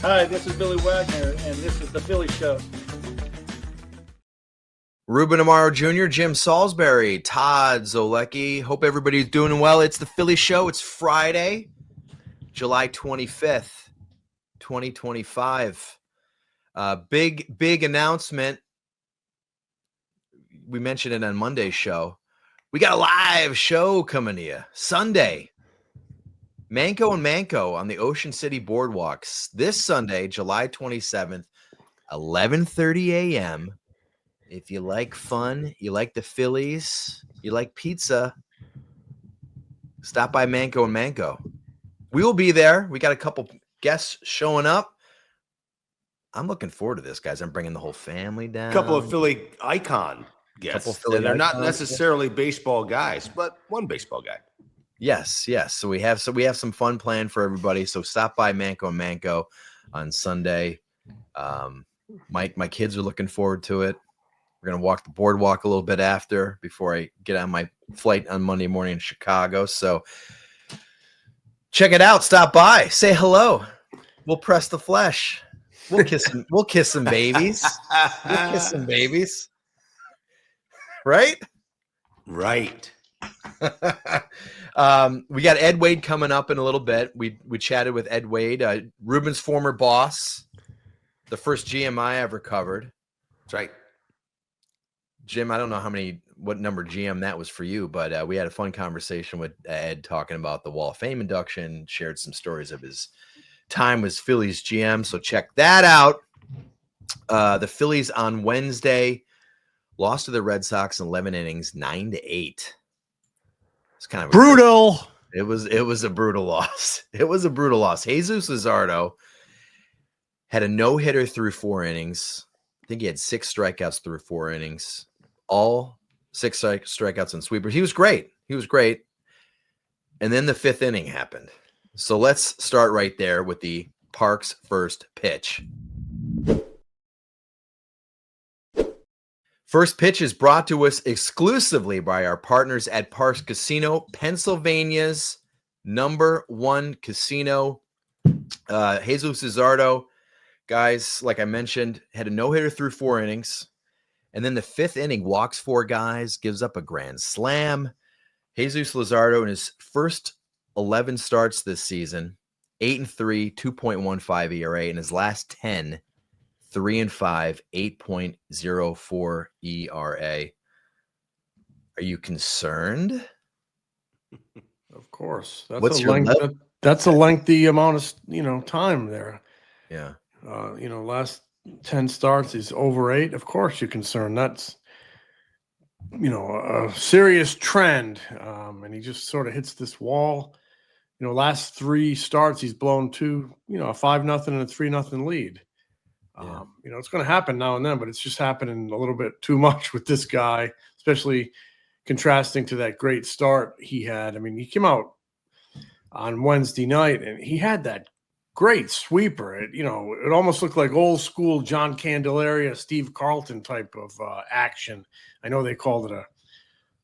Hi, this is Billy Wagner, and this is the Philly Show. Ruben Amaro Jr., Jim Salisbury, Todd Zolecki. Hope everybody's doing well. It's the Philly Show. It's Friday, July 25th, 2025. Big announcement. We mentioned it on Monday's show. We got a live show coming to you Sunday. Manco and Manco on the Ocean City Boardwalks this Sunday, July 27th, 11:30 a.m. If you like fun, you like the Phillies, you like pizza, stop by Manco and Manco. We will be there. We got a couple guests showing up. I'm looking forward to this, guys. I'm bringing the whole family down. A couple of Philly icon guests. They're not necessarily baseball guys, but one baseball guy. Yes. So we have some fun planned for everybody. So stop by Manco and Manco on Sunday. My kids are looking forward to it. We're gonna walk the boardwalk a little bit before I get on my flight on Monday morning in Chicago. So check it out. Stop by. Say hello. We'll press the flesh. We'll kiss some. We'll kiss some babies. We'll kiss some babies. Right. We got Ed Wade coming up in a little bit. We chatted with Ed Wade, Ruben's former boss, the first GM I ever covered. That's right. Jim, I don't know what number GM that was for you, but we had a fun conversation with Ed talking about the Wall of Fame induction, shared some stories of his time as Phillies GM. So check that out. The Phillies on Wednesday lost to the Red Sox in 11 innings, 9-8. It's kind of brutal. It was a brutal loss. It was a brutal loss. Jesús Luzardo had a no-hitter through 4 innings. I think he had 6 strikeouts through 4 innings. All 6 strikeouts and sweepers. He was great. And then the 5th inning happened. So let's start right there with the Parks first pitch. First pitch is brought to us exclusively by our partners at Parks Casino, Pennsylvania's #1 casino. Jesús Luzardo, guys, like I mentioned, had a no-hitter through 4 innings. And then the 5th inning, walks 4 guys, gives up a grand slam. Jesús Luzardo in his first 11 starts this season, 8-3, 2.15 ERA. In his last 10, 3-5, 8.04 ERA. Are you concerned? Of course. That's that's a lengthy amount of time there. Yeah. Last 10 starts is over 8. Of course you're concerned. That's a serious trend. And he just sort of hits this wall. Last 3 starts he's blown 2, a 5-0 and a 3-0 lead. Yeah. It's going to happen now and then, but it's just happening a little bit too much with this guy, especially contrasting to that great start he had. I mean, he came out on Wednesday night and he had that great sweeper. It almost looked like old school John Candelaria, Steve Carlton type of action. I know they called it a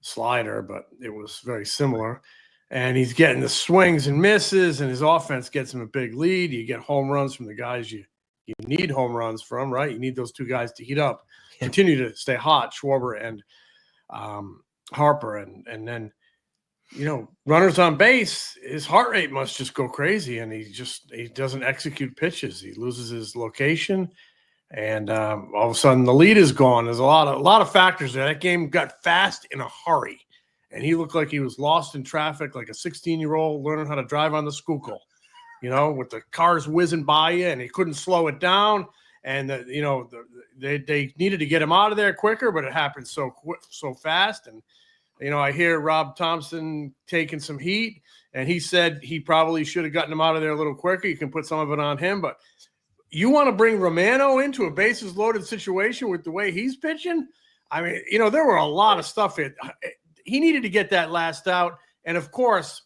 slider, but it was very similar. And he's getting the swings and misses, and his offense gets him a big lead. You get home runs from the guys you need home runs from, right? You need those 2 guys to heat up, continue to stay hot, Schwarber and Harper. And then, runners on base, his heart rate must just go crazy, and he doesn't execute pitches. He loses his location, and all of a sudden the lead is gone. There's a lot of factors there. That game got fast in a hurry, and he looked like he was lost in traffic, like a 16-year-old learning how to drive on the Schuylkill. With the cars whizzing by you, and he couldn't slow it down. And they needed to get him out of there quicker, but it happened so fast. And I hear Rob Thompson taking some heat, and he said he probably should have gotten him out of there a little quicker. You can put some of it on him, but you want to bring Romano into a bases loaded situation with the way he's pitching? I mean, there were a lot of stuff. He needed to get that last out, and of course,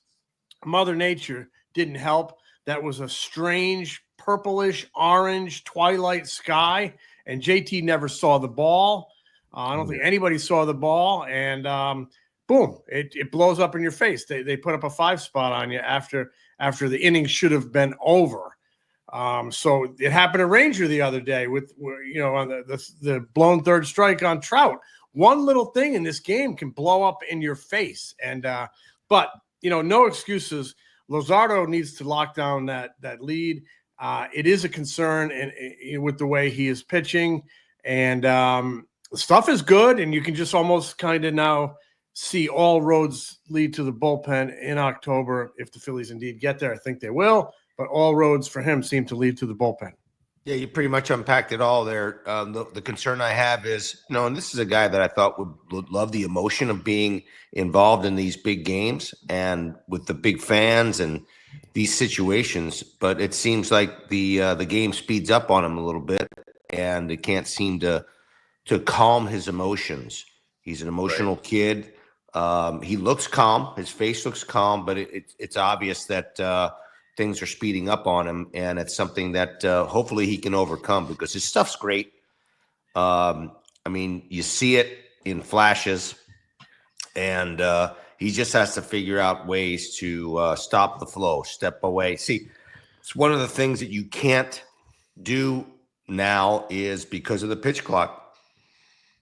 Mother Nature didn't help. That was a strange purplish orange twilight sky, and JT never saw the ball. I don't think anybody saw the ball, and boom, it blows up in your face. They put up a 5 spot on you after the inning should have been over. So it happened to Ranger the other day with, on the blown third strike on Trout. One little thing in this game can blow up in your face. And but no excuses. Luzardo needs to lock down that lead. It is a concern with the way he is pitching, and stuff is good. And you can just almost kind of now see all roads lead to the bullpen in October if the Phillies indeed get there. I think they will, but all roads for him seem to lead to the bullpen. Yeah, you pretty much unpacked it all there. The concern I have is, and this is a guy that I thought would love the emotion of being involved in these big games and with the big fans and these situations. But it seems like the game speeds up on him a little bit, and it can't seem to calm his emotions. He's an emotional kid. He looks calm. His face looks calm, but it's obvious that things are speeding up on him, and it's something that hopefully he can overcome because his stuff's great. You see it in flashes, and he just has to figure out ways to stop the flow, step away. See, it's one of the things that you can't do now is because of the pitch clock.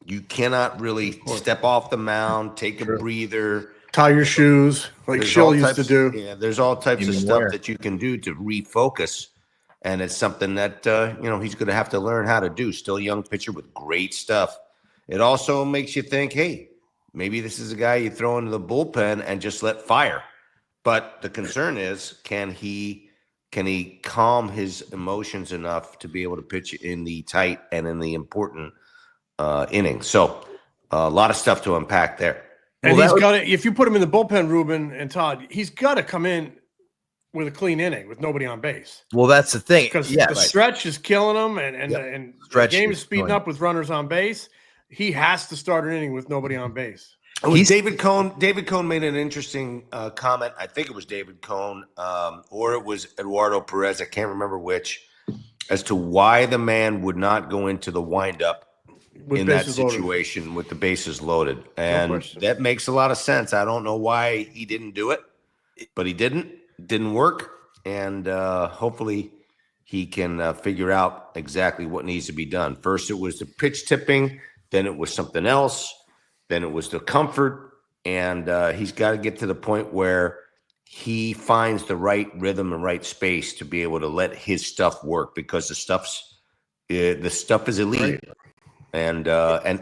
You cannot really step off the mound, take a breather, tie your shoes like Shill used to do. Yeah, there's all types of stuff that you can do to refocus, and it's something that he's going to have to learn how to do. Still a young pitcher with great stuff. It also makes you think, hey, maybe this is a guy you throw into the bullpen and just let fire. But the concern is, can he calm his emotions enough to be able to pitch in the tight and in the important innings? So a lot of stuff to unpack there. And he's got to, if you put him in the bullpen, Ruben and Todd, he's got to come in with a clean inning with nobody on base. Well, that's the thing. Because the stretch is killing him, and the game is speeding up with runners on base. He has to start an inning with nobody on base. David Cohn made an interesting comment. I think it was David Cohn, or it was Eduardo Perez. I can't remember which, as to why the man would not go into the windup in that situation with the bases loaded. And that makes a lot of sense. I don't know why he didn't do it, but he didn't. It didn't work. And hopefully he can figure out exactly what needs to be done. First, it was the pitch tipping. Then it was something else. Then it was the comfort. And he's got to get to the point where he finds the right rhythm and right space to be able to let his stuff work, because the stuff is elite. Right. And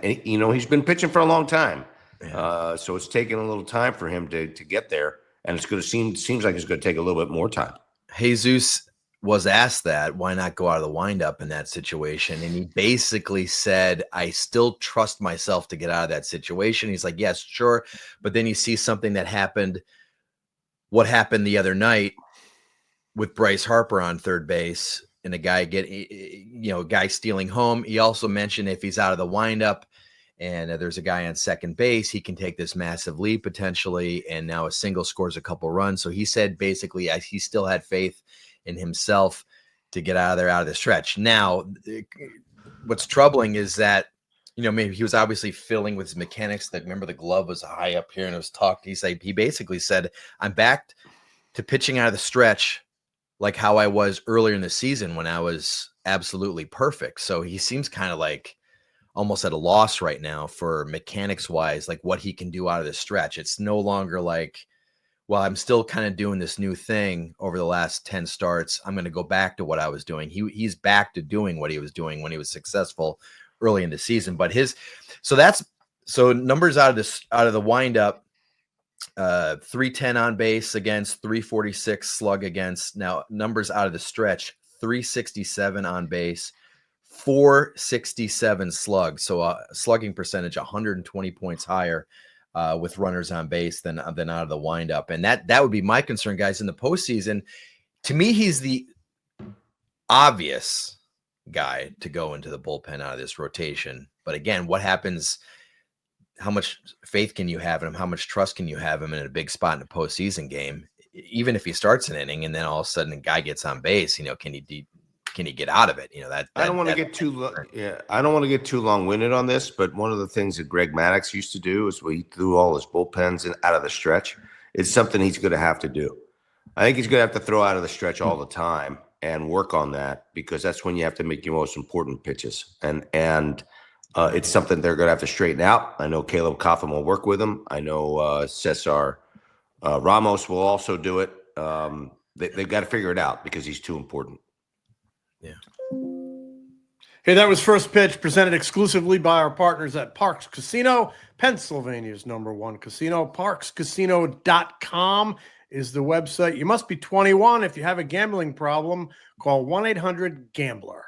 he's been pitching for a long time. So it's taken a little time for him to get there. And it's going to seems like it's going to take a little bit more time. Jesus was asked that, why not go out of the windup in that situation? And he basically said, I still trust myself to get out of that situation. He's like, yes, sure. But then you see something that happened. What happened the other night with Bryce Harper on third base and a guy stealing home. He also mentioned if he's out of the windup and there's a guy on second base, he can take this massive lead potentially. And now a single scores a couple runs. So he said basically he still had faith in himself to get out of there, out of the stretch. Now, what's troubling is that, maybe he was obviously filling with his mechanics. That, remember, the glove was high up here and it was talked. He basically said, I'm back to pitching out of the stretch like how I was earlier in the season when I was absolutely perfect. So he seems kind of like almost at a loss right now for mechanics wise, like what he can do out of the stretch. It's no longer like, well, I'm still kind of doing this new thing over the last 10 starts. I'm going to go back to what I was doing. He's back to doing what he was doing when he was successful early in the season. But so numbers out of the windup, 310 on base against, 346 slug against. Now numbers out of the stretch, 367 on base, 467 slug. So a slugging percentage 120 points higher with runners on base than out of the windup. And that would be my concern, guys, in the postseason. To me, he's the obvious guy to go into the bullpen out of this rotation. But again, what happens? How much faith can you have in him? How much trust can you have him in a big spot in a postseason game? Even if he starts an inning and then all of a sudden a guy gets on base, can he get out of it? I don't want to get too long-winded on this, but one of the things that Greg Maddux used to do is he threw all his bullpens out of the stretch. It's something he's going to have to do. I think he's going to have to throw out of the stretch all the time. and work on that, because that's when you have to make your most important pitches. And it's something they're going to have to straighten out. I know Caleb Coffin will work with them. I know Cesar Ramos will also do it. They've got to figure it out because he's too important. Yeah. Hey, that was First Pitch, presented exclusively by our partners at Parks Casino, Pennsylvania's #1 casino. ParksCasino.com is the website. You must be 21. If you have a gambling problem, call 1-800-GAMBLER.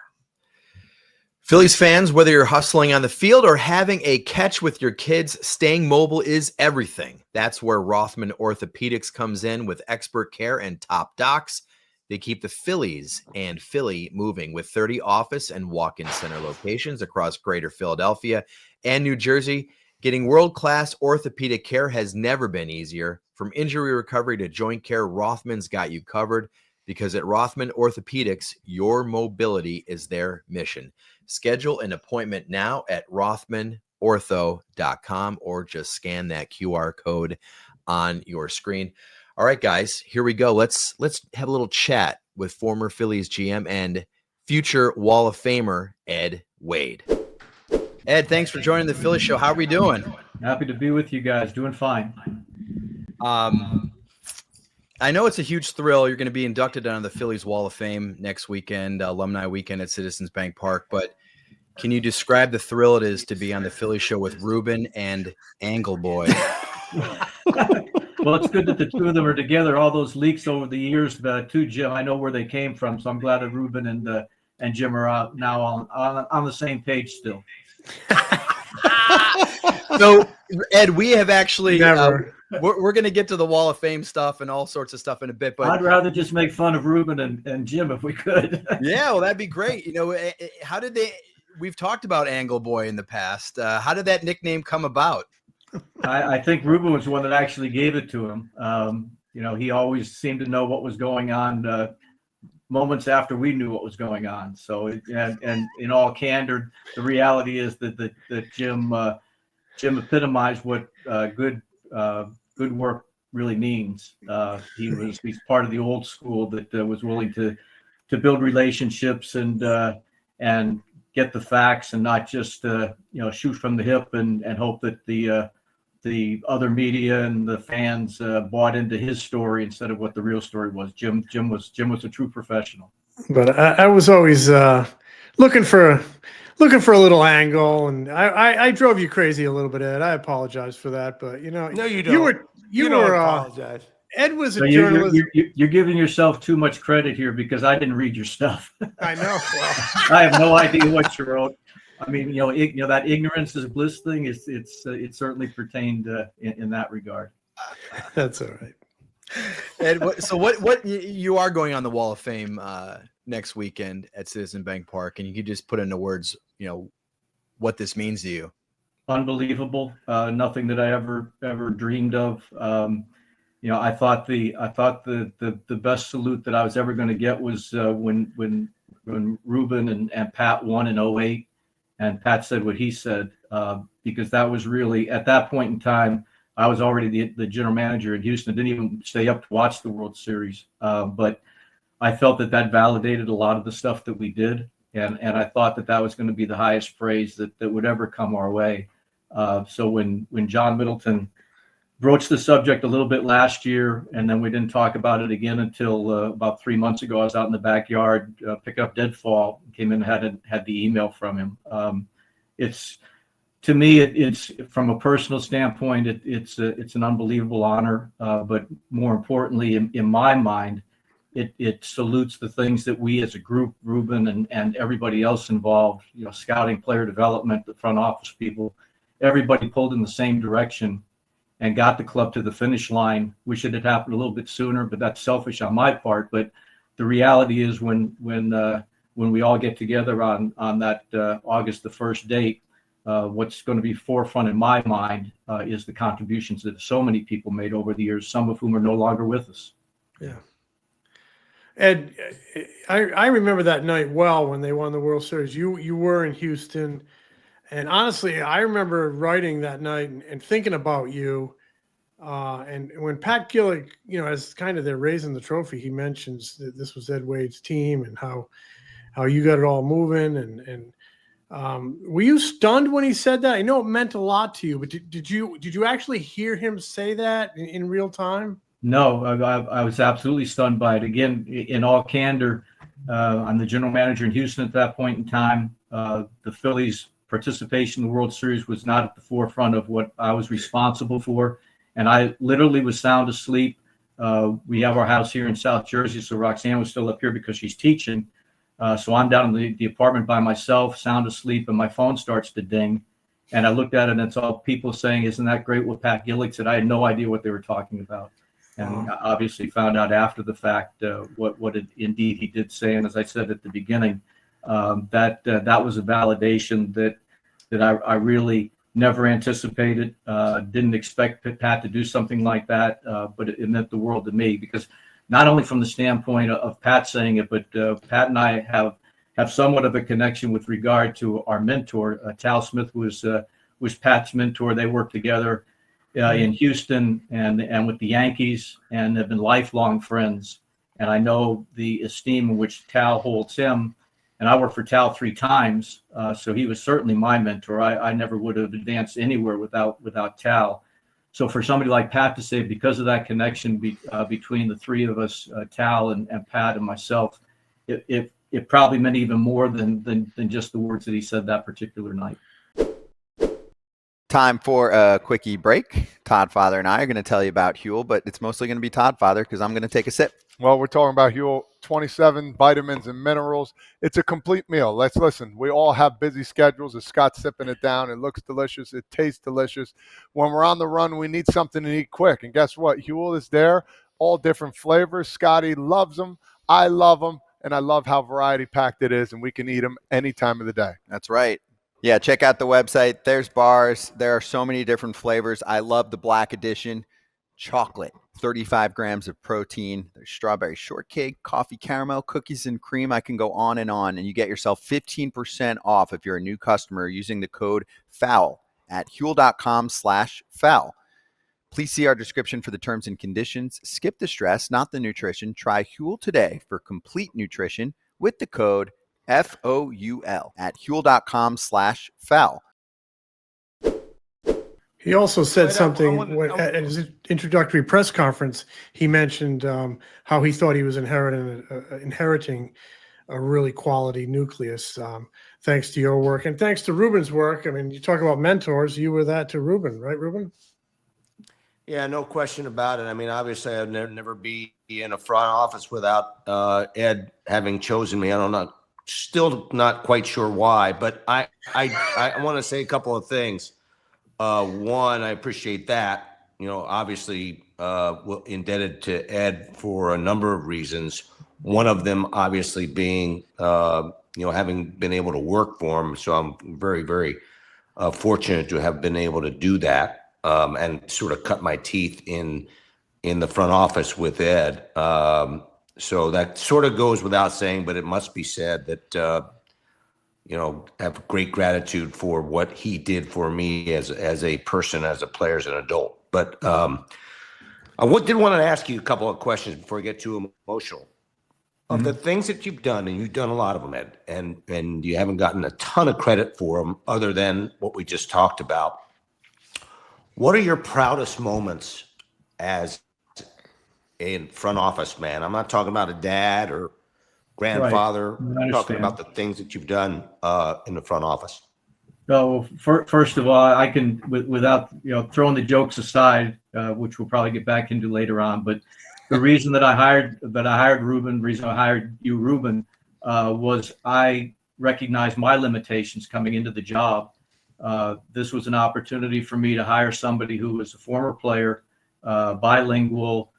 Phillies fans, whether you're hustling on the field or having a catch with your kids, staying mobile is everything. That's where Rothman Orthopedics comes in with expert care and top docs. They keep the Phillies and Philly moving with 30 office and walk-in center locations across greater Philadelphia and New Jersey. Getting world-class orthopedic care has never been easier. From injury recovery to joint care, Rothman's got you covered, because at Rothman Orthopedics, your mobility is their mission. Schedule an appointment now at rothmanortho.com or just scan that QR code on your screen. All right, guys, here we go. Let's have a little chat with former Phillies GM and future Wall of Famer Ed Wade. Ed, thanks for joining the Phillies show. How are we doing? Happy to be with you guys. Doing fine. I know it's a huge thrill. You're going to be inducted onto the Phillies Wall of Fame next weekend, alumni weekend at Citizens Bank Park. But can you describe the thrill it is to be on the Phillies show with Ruben and Angle Boy? Well, it's good that the two of them are together. All those leaks over the years to Jim, I know where they came from. So I'm glad that Ruben and Jim are out now on the same page still. So, Ed, we have actually Never. we're going to get to the Wall of Fame stuff and all sorts of stuff in a bit, but I'd rather just make fun of Ruben and Jim if we could. yeah, well, that'd be great. You know, how did we've talked about Angle Boy in the past. How did that nickname come about? I think Ruben was the one that actually gave it to him. You know, he always seemed to know what was going on moments after we knew what was going on. So, and in all candor, the reality is that Jim epitomized what good work really means. He's part of the old school that was willing to build relationships and get the facts and not just shoot from the hip and hope that the other media and the fans bought into his story instead of what the real story was. Jim was a true professional. But I was always looking for a little angle, and I drove you crazy a little bit, Ed. I apologize for that, but no, you don't. You were apologize. Ed was a journalist. You're giving yourself too much credit here because I didn't read your stuff. I know. Well, I have no idea what you wrote. I mean, that ignorance is bliss thing. It certainly pertained in that regard. That's all right. And what you are going on the Wall of Fame next weekend at Citizen Bank Park, and you could just put into words, what this means to you. Unbelievable. Nothing that I ever dreamed of. I thought the best salute that I was ever going to get was when Ruben and Pat won in 2008. And Pat said what he said, because that was really, at that point in time, I was already the general manager in Houston. I didn't even stay up to watch the World Series. But I felt that validated a lot of the stuff that we did. And I thought that was going to be the highest praise that would ever come our way. So when John Middleton broached the subject a little bit last year, and then we didn't talk about it again until about 3 months ago. I was out in the backyard picking up deadfall, came in and had the email from him. It's to me, it's from a personal standpoint, it's an unbelievable honor. But more importantly, in my mind, it salutes the things that we as a group, Ruben and everybody else involved, scouting, player development, the front office people, everybody pulled in the same direction and got the club to the finish line. Wish it had happened a little bit sooner, but that's selfish on my part. But the reality is when we all get together on that August the 1st date, what's going to be forefront in my mind is the contributions that so many people made over the years, some of whom are no longer with us. Yeah. Ed, I remember that night well when they won the World Series. You were in Houston. And honestly, I remember writing that night and thinking about you And when Pat Gillick, as kind of they're raising the trophy, he mentions that this was Ed Wade's team and how you got it all moving. And were you stunned when he said that? I know it meant a lot to you, but did you actually hear him say that in real time? No, I was absolutely stunned by it. Again, in all candor, I'm the general manager in Houston at that point in time. The Phillies' participation in the World Series was not at the forefront of what I was responsible for. And I literally was sound asleep. We have our house here in South Jersey, so Roxanne was still up here because she's teaching. So I'm down in the apartment by myself, sound asleep, and my phone starts to ding. And I looked at it, and it's all people saying, "Isn't that great what Pat Gillick said?" I had no idea what they were talking about. And obviously found out after the fact what indeed he did say. And as I said at the beginning, that was a validation that I really never anticipated. Didn't expect Pat to do something like that, but it meant the world to me, because not only from the standpoint of Pat saying it, but Pat and I have somewhat of a connection with regard to our mentor. Tal Smith was Pat's mentor. They worked together in Houston and with the Yankees, and have been lifelong friends. And I know the esteem in which Tal holds him. And I worked for Tal 3 times, so he was certainly my mentor. I never would have advanced anywhere without Tal. So for somebody like Pat to say, because of that connection between the 3 of us, Tal and Pat and myself, it probably meant even more than just the words that he said that particular night. Time for a quickie break. Todd Father and I are going to tell you about Huel, but it's mostly going to be Todd Father because I'm going to take a sip. Well, we're talking about Huel, 27 vitamins and minerals. It's a complete meal. Let's listen. We all have busy schedules. As Scott's sipping it down, it looks delicious. It tastes delicious. When we're on the run, we need something to eat quick. And guess what? Huel is there. All different flavors. Scotty loves them. I love them. And I love how variety packed it is. And we can eat them any time of the day. That's right. Yeah, check out the website. There's bars. There are so many different flavors. I love the black edition. Chocolate, 35 grams of protein. There's strawberry shortcake, coffee caramel, cookies and cream. I can go on. And you get yourself 15% off if you're a new customer using the code FOUL at Huel.com/foul. Please see our description for the terms and conditions. Skip the stress, not the nutrition. Try Huel today for complete nutrition with the code FOUL at Huel.com/foul. He also said something at his introductory press conference. He mentioned how he thought he was inheriting a really quality nucleus, thanks to your work and thanks to Ruben's work. I mean, you talk about mentors. You were that to Ruben, right, Ruben? Yeah, no question about it. I mean, obviously, I'd never be in a front office without Ed having chosen me. I don't know, still not quite sure why, but I want to say a couple of things. One, I appreciate that. Obviously, indebted to Ed for a number of reasons. One of them, obviously, being having been able to work for him. So I'm very, very fortunate to have been able to do that. And sort of cut my teeth in the front office with Ed. So that sort of goes without saying, but it must be said that, have great gratitude for what he did for me as a person, as a player, as an adult. But I did want to ask you a couple of questions before I get too emotional. Of the things that you've done, and you've done a lot of them, Ed, and you haven't gotten a ton of credit for them other than what we just talked about. What are your proudest moments as a front office man? I'm not talking about a dad or grandfather. Right. I'm talking about the things that you've done in the front office. So first of all, I can, without throwing the jokes aside, which we'll probably get back into later on, but the reason that I hired Ruben, the reason I hired you, Ruben, was I recognized my limitations coming into the job. This was an opportunity for me to hire somebody who was a former player, bilingual,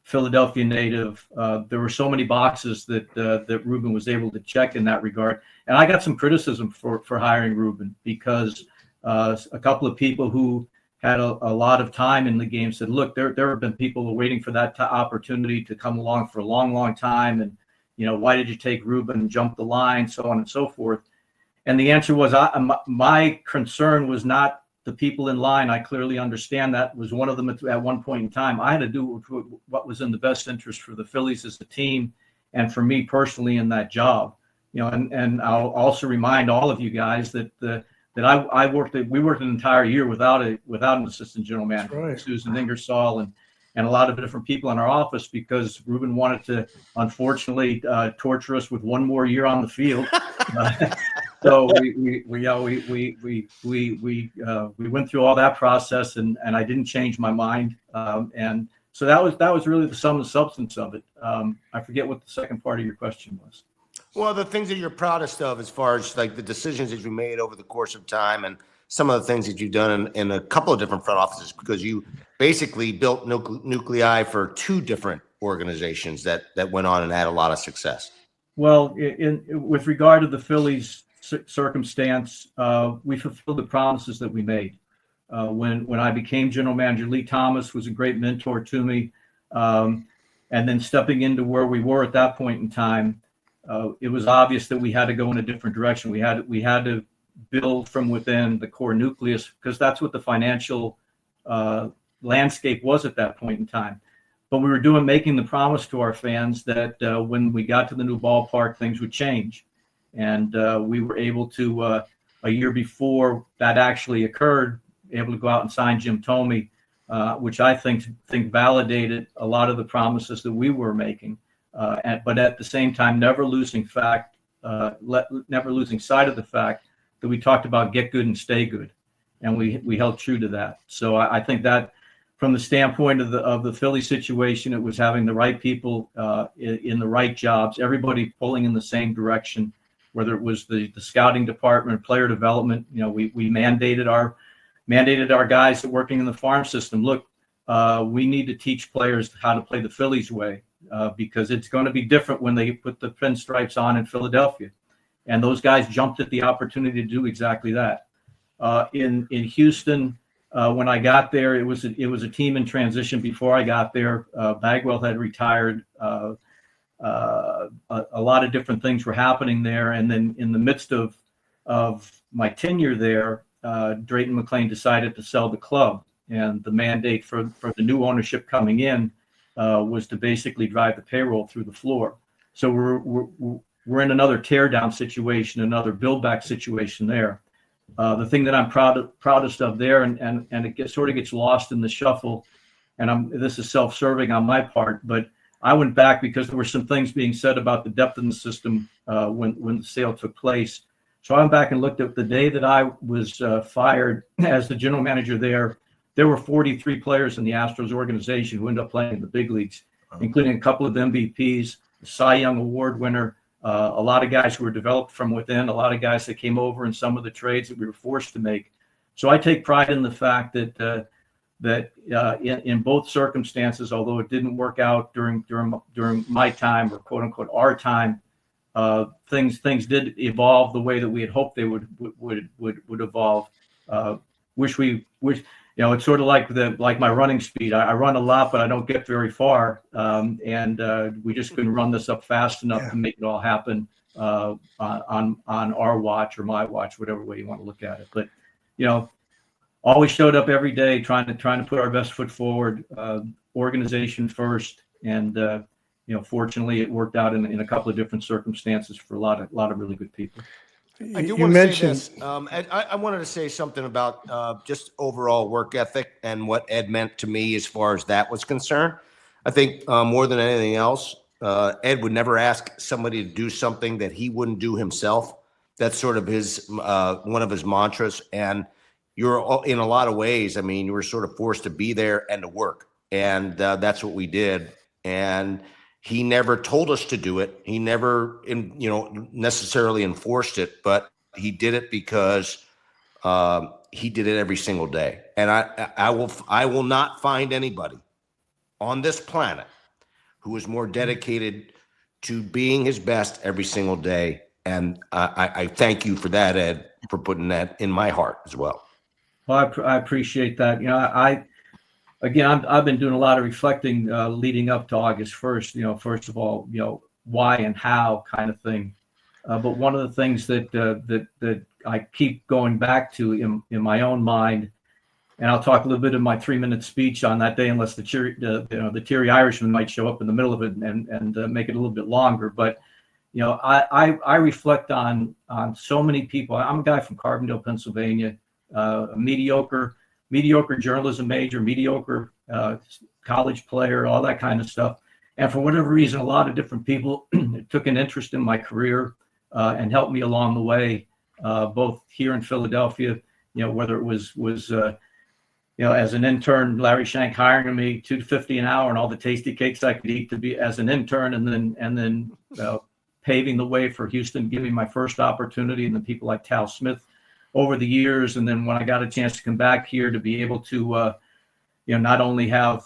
Philadelphia native. There were so many boxes that Ruben was able to check in that regard. And I got some criticism for hiring Ruben because a couple of people who had a lot of time in the game said, look, there have been people waiting for that opportunity to come along for a long, long time. And, why did you take Ruben and jump the line, so on and so forth. And the answer was, my concern was not the people in line. I clearly understand that. Was one of them at one point in time. I had to do what was in the best interest for the Phillies as a team, and for me personally in that job. And I'll also remind all of you guys that we worked an entire year without an assistant general manager, right. Susan Ingersoll and a lot of different people in our office, because Ruben wanted to, unfortunately, torture us with one more year on the field. So we went through all that process, and I didn't change my mind. And so that was really the sum and substance of it. I forget what the second part of your question was. Well, the things that you're proudest of, as far as like the decisions that you made over the course of time, and some of the things that you've done in a couple of different front offices, because you basically built nuclei for two different organizations that went on and had a lot of success. Well, with regard to the Phillies circumstance, we fulfilled the promises that we made. When I became general manager, Lee Thomas was a great mentor to me. And then stepping into where we were at that point in time, it was obvious that we had to go in a different direction. We had to build from within the core nucleus, because that's what the financial landscape was at that point in time. But we were making the promise to our fans that when we got to the new ballpark, things would change. And we were able to, a year before that actually occurred, able to go out and sign Jim Thome, which I think validated a lot of the promises that we were making. But at the same time, never losing sight of the fact that we talked about get good and stay good, and we held true to that. So I think that, from the standpoint of the Philly situation, it was having the right people in the right jobs, everybody pulling in the same direction, whether it was the scouting department, player development. We mandated our guys that working in the farm system. Look, we need to teach players how to play the Phillies way. Because it's going to be different when they put the pinstripes on in Philadelphia. And those guys jumped at the opportunity to do exactly that. In Houston, when I got there, it was a team in transition. Before I got there, Bagwell had retired. A lot of different things were happening there. And then in the midst of my tenure there, Drayton McClain decided to sell the club. And the mandate for the new ownership coming in was to basically drive the payroll through the floor. So we're in another teardown situation, another build back situation there. The thing that I'm proudest of there, and it sort of gets lost in the shuffle, and this is self-serving on my part, but I went back because there were some things being said about the depth in the system when the sale took place. So I went back and looked at the day that I was fired as the general manager there. There were 43 players in the Astros organization who ended up playing in the big leagues, including a couple of MVPs, a Cy Young Award winner, a lot of guys who were developed from within, a lot of guys that came over in some of the trades that we were forced to make. So I take pride in the fact that in both circumstances, although it didn't work out during my time, or quote unquote our time, things did evolve the way that we had hoped they would evolve. It's sort of like my running speed. I run a lot, but I don't get very far. And we just couldn't run this up fast enough to make it all happen on our watch or my watch, whatever way you want to look at it. But, always showed up every day trying to put our best foot forward, organization first. And, fortunately it worked out in a couple of different circumstances for a lot of really good people. I do want to say this. I wanted to say something about just overall work ethic and what Ed meant to me as far as that was concerned. I think more than anything else, Ed would never ask somebody to do something that he wouldn't do himself. That's sort of his one of his mantras. And you're in a lot of ways, you were sort of forced to be there and to work. And that's what we did. And he never told us to do it. He never, necessarily enforced it, but he did it because he did it every single day. And I will not find anybody on this planet who is more dedicated to being his best every single day. And I thank you for that, Ed, for putting that in my heart as well. Well, I appreciate that. I've been doing a lot of reflecting leading up to August 1st. First of all, why and how kind of thing. But one of the things that I keep going back to in my own mind, and I'll talk a little bit in my 3-minute speech on that day, unless the teary Irishman might show up in the middle of it and make it a little bit longer. But I reflect on so many people. I'm a guy from Carbondale, Pennsylvania, a mediocre journalism major, mediocre college player, all that kind of stuff. And for whatever reason, a lot of different people took an interest in my career and helped me along the way, both here in Philadelphia, whether it was as an intern, Larry Shank hiring me $2.50 an hour and all the tasty cakes I could eat to be as an intern, and then paving the way for Houston, giving my first opportunity, and then people like Tal Smith over the years. And then when I got a chance to come back here to be able to, not only have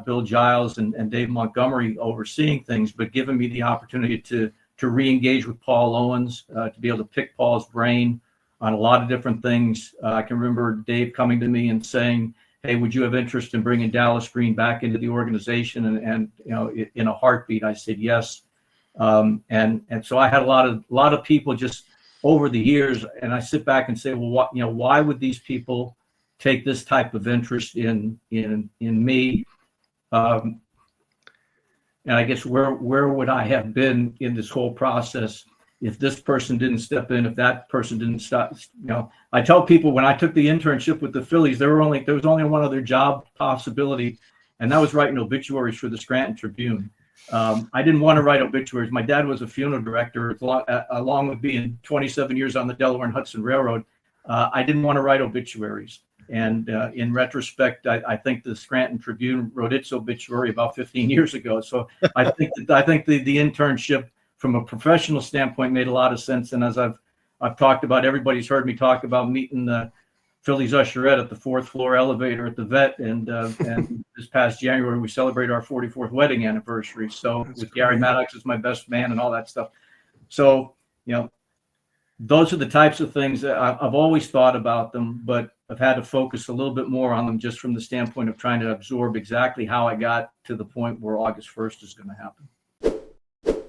Bill Giles and Dave Montgomery overseeing things, but giving me the opportunity to re-engage with Paul Owens, to be able to pick Paul's brain on a lot of different things. I can remember Dave coming to me and saying, "Hey, would you have interest in bringing Dallas Green back into the organization?" And in a heartbeat, I said yes. And so I had a lot of people just over the years, and I sit back and say, well, why would these people take this type of interest in me? And I guess where would I have been in this whole process if this person didn't step in, if that person didn't stop? I tell people when I took the internship with the Phillies, there was only one other job possibility, and that was writing obituaries for the Scranton Tribune. I didn't want to write obituaries. My dad was a funeral director, along with being 27 years on the Delaware and Hudson Railroad. I didn't want to write obituaries. And in retrospect, I think the Scranton Tribune wrote its obituary about 15 years ago. So I think the internship, from a professional standpoint, made a lot of sense. And as I've talked about, everybody's heard me talk about meeting the Phillies usherette at the 4th floor elevator at the Vet, and this past January we celebrated our 44th wedding anniversary. So with Gary Maddox as my best man and all that stuff. So those are the types of things that I've always thought about them, but I've had to focus a little bit more on them just from the standpoint of trying to absorb exactly how I got to the point where August 1st is going to happen.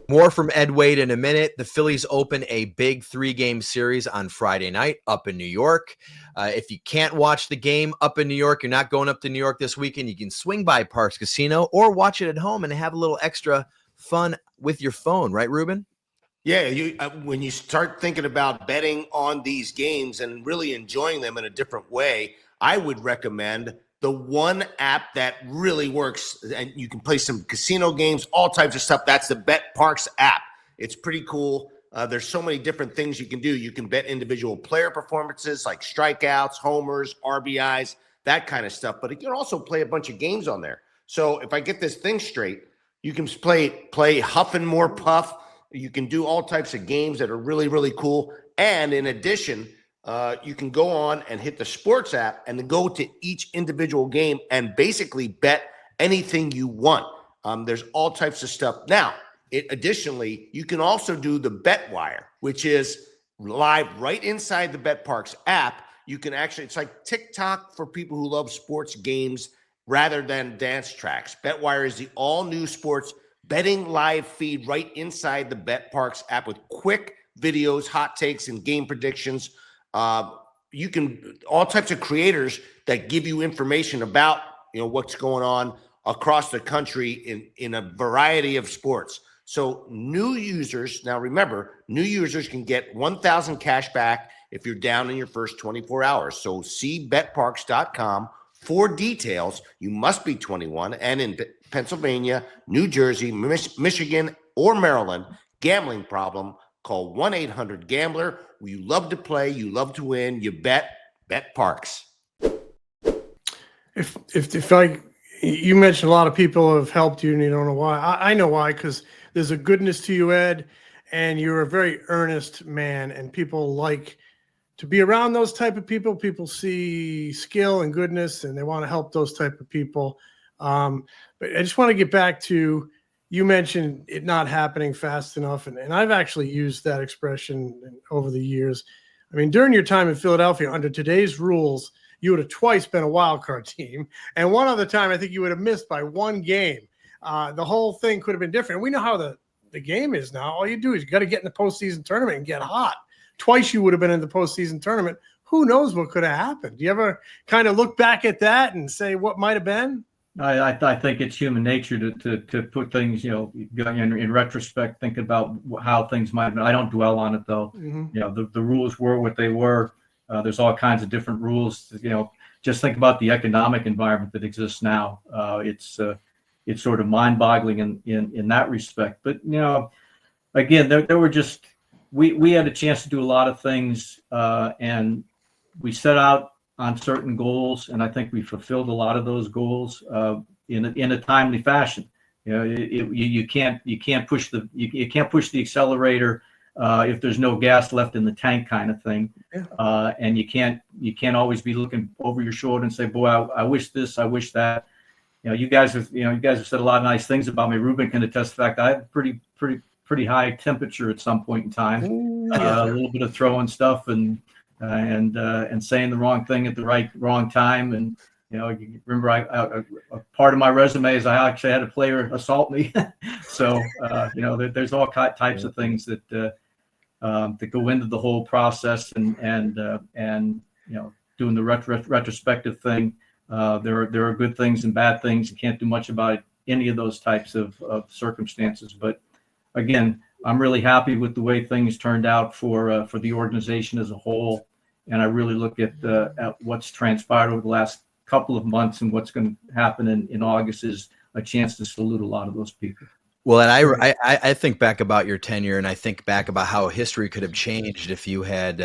More from Ed Wade in a minute. The Phillies open a big 3-game series on Friday night up in New York. If you can't watch the game up in New York, you're not going up to New York this weekend, you can swing by Parks Casino or watch it at home and have a little extra fun with your phone. Right, Ruben? Yeah, when you start thinking about betting on these games and really enjoying them in a different way, I would recommend the one app that really works, and you can play some casino games, all types of stuff. That's the Bet Parks app. It's pretty cool. There's so many different things you can do. You can bet individual player performances like strikeouts, homers, RBIs, that kind of stuff. But you can also play a bunch of games on there. So if I get this thing straight, you can play Huff and More Puff. You can do all types of games that are really, really cool. And in addition, you can go on and hit the sports app and then go to each individual game and basically bet anything you want. There's all types of stuff. Now, additionally, you can also do the Bet Wire, which is live right inside the Bet Parks app. You can actually, it's like TikTok for people who love sports games rather than dance tracks. Bet Wire is the all-new sports betting live feed right inside the Bet Parks app with quick videos, hot takes, and game predictions. You can all types of creators that give you information about what's going on across the country in a variety of sports. So new users, now remember, new users can get 1,000 cash back if you're down in your first 24 hours. So see betparks.com for details. You must be 21 and in Pennsylvania, New Jersey, Michigan, or Maryland. Gambling problem, call 1-800-GAMBLER. You love to play, you love to win, you bet Parks. You mentioned a lot of people have helped you and you don't know why. I know why, because there's a goodness to you, Ed, and you're a very earnest man, and people like to be around those type of people. People see skill and goodness, and they want to help those type of people. But I just want to get back to, you mentioned it not happening fast enough, and I've actually used that expression over the years. I mean, during your time in Philadelphia, under today's rules, you would have twice been a wild card team, and one other time I think you would have missed by one game. The whole thing could have been different. We know how the the game is now. All you do is you got to get in the postseason tournament and get hot. Twice you would have been in the postseason tournament. Who knows what could have happened? Do you ever kind of look back at that and say what might have been? I think it's human nature to put things, in retrospect, think about how things might have been. I don't dwell on it, though. Mm-hmm. The rules were what they were. There's all kinds of different rules. Just think about the economic environment that exists now. It's sort of mind-boggling in that respect. But again, there were just we had a chance to do a lot of things, and we set out on certain goals, and I think we fulfilled a lot of those goals in a timely fashion. You can't push the accelerator if there's no gas left in the tank, kind of thing. Yeah. And you can't always be looking over your shoulder and say, boy, I wish this, I wish that. You guys have said a lot of nice things about me. Ruben can attest to the fact I had pretty high temperature at some point in time. A little bit of throwing stuff and saying the wrong thing at the wrong time. And you remember a part of my resume is I actually had a player assault me. So there's all types of things that go into the whole process, and doing the retrospective thing. There are good things and bad things. You can't do much about any of those types of circumstances. But again, I'm really happy with the way things turned out for the organization as a whole. And I really look at what's transpired over the last couple of months and what's going to happen in August is a chance to salute a lot of those people. Well, and I think back about your tenure, and I think back about how history could have changed if you had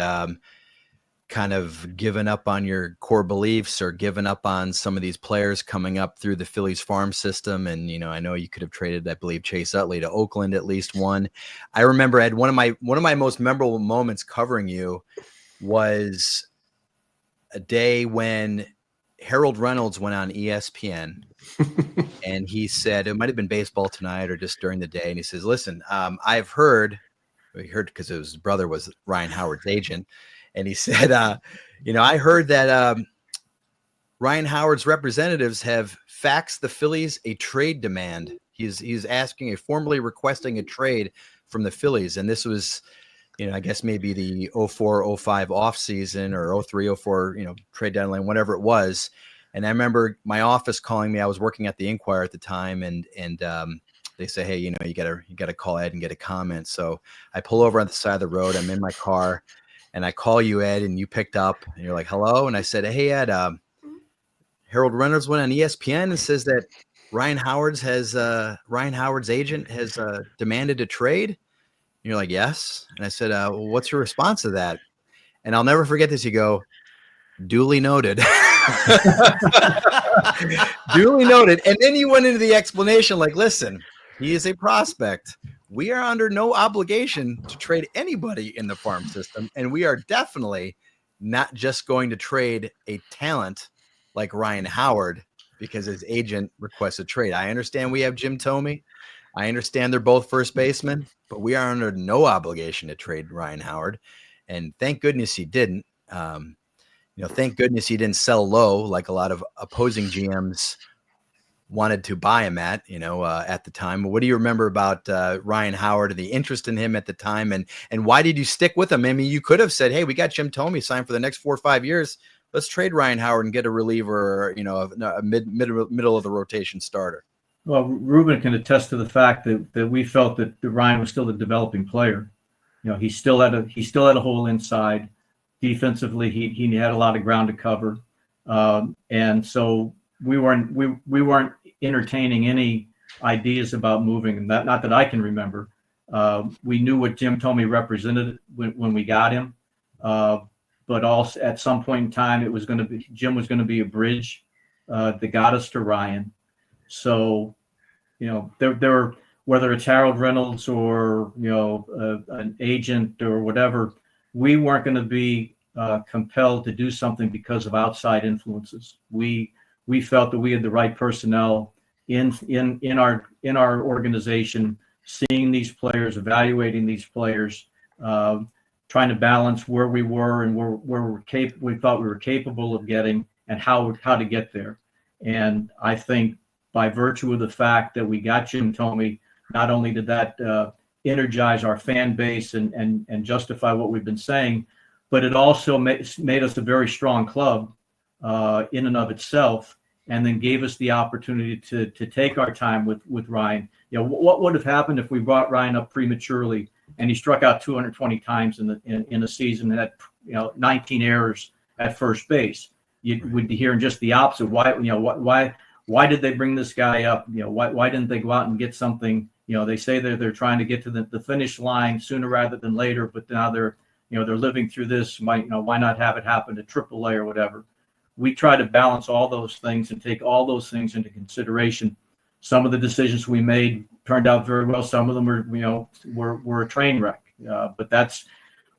kind of given up on your core beliefs or given up on some of these players coming up through the Phillies farm system. And, I know you could have traded, I believe, Chase Utley to Oakland, at least one. I remember, Ed, one of my most memorable moments covering you was a day when Harold Reynolds went on ESPN and he said, it might've been Baseball Tonight or just during the day. And he says, listen, I've heard, because his brother was Ryan Howard's agent. And he said, I heard that Ryan Howard's representatives have faxed the Phillies a trade demand. He's asking, formally requesting a trade from the Phillies. And this was, I guess maybe the 04-05 offseason or 03-04, trade deadline, whatever it was. And I remember my office calling me. I was working at the Inquirer at the time, and they say, hey, you gotta call Ed and get a comment. So I pull over on the side of the road. I'm in my car. And I call you, Ed, and you picked up, and you're like, hello. And I said, hey, Ed, Harold Reynolds went on ESPN and says that Ryan Howard's agent has demanded a trade. And you're like, yes. And I said, well, what's your response to that? And I'll never forget this. You go, duly noted. Duly noted. And then you went into the explanation like, listen, he is a prospect. We are under no obligation to trade anybody in the farm system. And we are definitely not just going to trade a talent like Ryan Howard because his agent requests a trade. I understand we have Jim Thome. I understand they're both first basemen, but we are under no obligation to trade Ryan Howard. And thank goodness he didn't. Thank goodness he didn't sell low like a lot of opposing GMs wanted to buy him at the time. What do you remember about Ryan Howard and the interest in him at the time? And why did you stick with him? I mean, you could have said, hey, we got Jim Thome signed for the next 4 or 5 years. Let's trade Ryan Howard and get a reliever, a middle of the rotation starter. Well, Ruben can attest to the fact that we felt that Ryan was still a developing player. He still had a hole inside. Defensively, he had a lot of ground to cover. And so we weren't entertaining any ideas about moving, and not that I can remember. We knew what Jim Thome represented when we got him, but also at some point in time, Jim was going to be a bridge that got us to Ryan. So, there whether it's Harold Reynolds or an agent or whatever, we weren't going to be compelled to do something because of outside influences. We felt that we had the right personnel in our organization, seeing these players, evaluating these players, trying to balance where we were and where we thought we were capable of getting and how to get there. And I think by virtue of the fact that we got Jim Thome, not only did that energize our fan base and justify what we've been saying. But it also made us a very strong club in and of itself, and then gave us the opportunity to take our time with Ryan. What would have happened if we brought Ryan up prematurely and he struck out 220 times in a season and had 19 errors at first base? You would be hearing just the opposite. Why did they bring this guy up? Why didn't they go out and get something? They say they're trying to get to the finish line sooner rather than later, but now they're living through this. Why not have it happen to AAA or whatever? We try to balance all those things and take all those things into consideration. Some of the decisions we made turned out very well. Some of them were a train wreck. But that's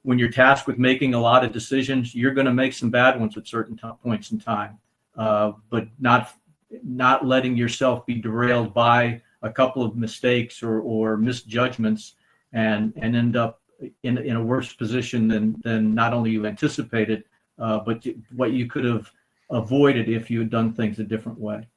when you're tasked with making a lot of decisions, you're going to make some bad ones at certain points in time. But not letting yourself be derailed by a couple of mistakes or misjudgments and end up in a worse position than not only you anticipated, but what you could have avoided if you had done things a different way.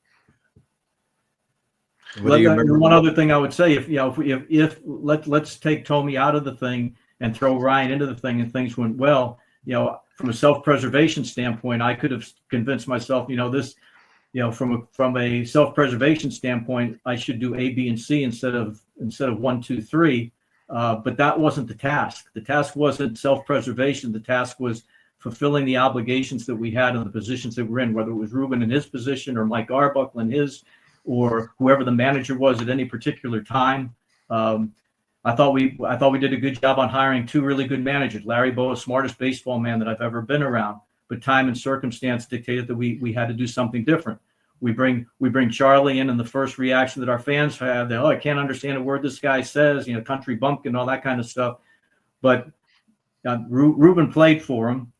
One other thing I would say, if let's take Tommy out of the thing and throw Ryan into the thing, and things went well, from a self-preservation standpoint, I could have convinced myself, from a self-preservation standpoint, I should do A, B, and C instead of 1, 2, 3. But that wasn't the task. The task wasn't self-preservation. The task was fulfilling the obligations that we had in the positions that we're in, whether it was Ruben in his position or Mike Arbuckle in his, or whoever the manager was at any particular time. I thought we did a good job on hiring 2 really good managers. Larry Bowa, smartest baseball man that I've ever been around, but time and circumstance dictated that we had to do something different. We bring Charlie in, and the first reaction that our fans have, I can't understand a word this guy says, country bumpkin, all that kind of stuff. But Ruben played for him.